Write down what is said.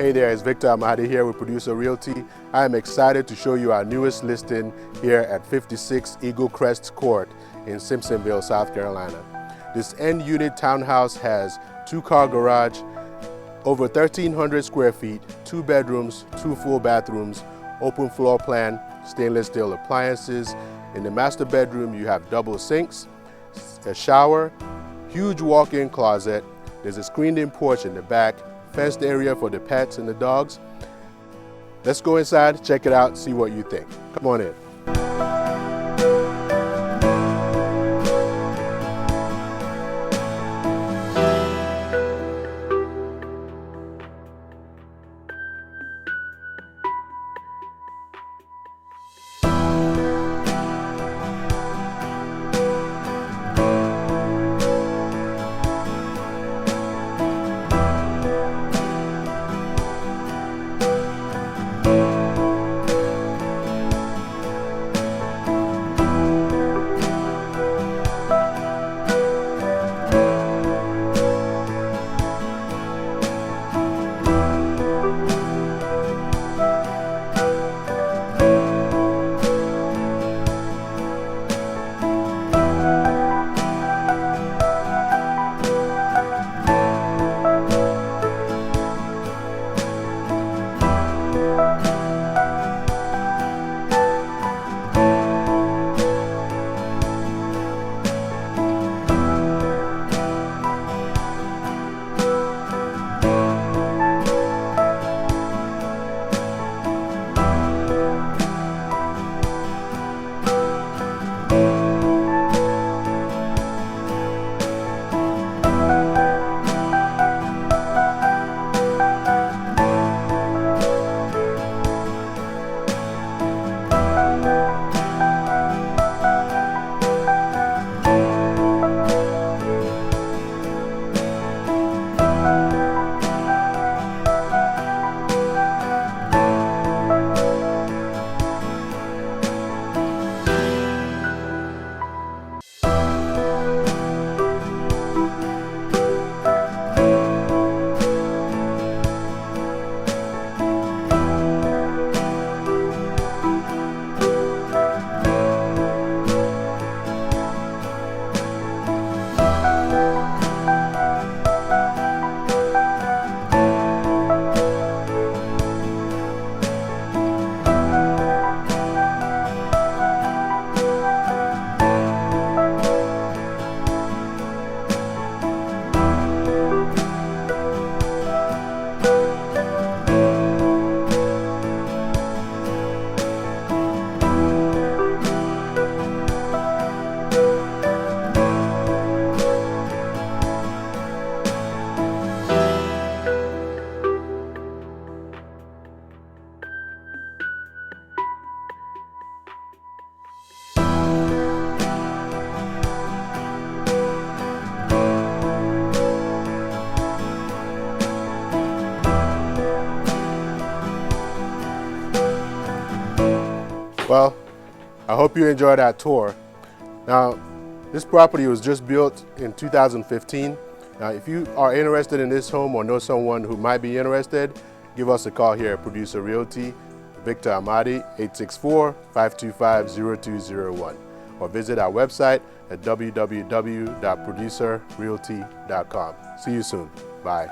Hey there, it's Victor Amadi here with Producer Realty. I am excited to show you our newest listing here at 56 Eaglecrest Court in Simpsonville, South Carolina. This end-unit townhouse has 2-car garage, over 1,300 square feet, 2 bedrooms, 2 full bathrooms, open floor plan, stainless steel appliances. In the master bedroom, you have double sinks, a shower, huge walk-in closet. There's a screened-in porch in the back, fenced area for the pets and the dogs. Let's go inside, check it out, see what you think. Come on in. Well, I hope you enjoyed that tour. Now, this property was just built in 2015. Now, if you are interested in this home or know someone who might be interested, give us a call here at Producer Realty, Victor Amadi, 864-525-0201, or visit our website at www.producerrealty.com. See you soon. Bye.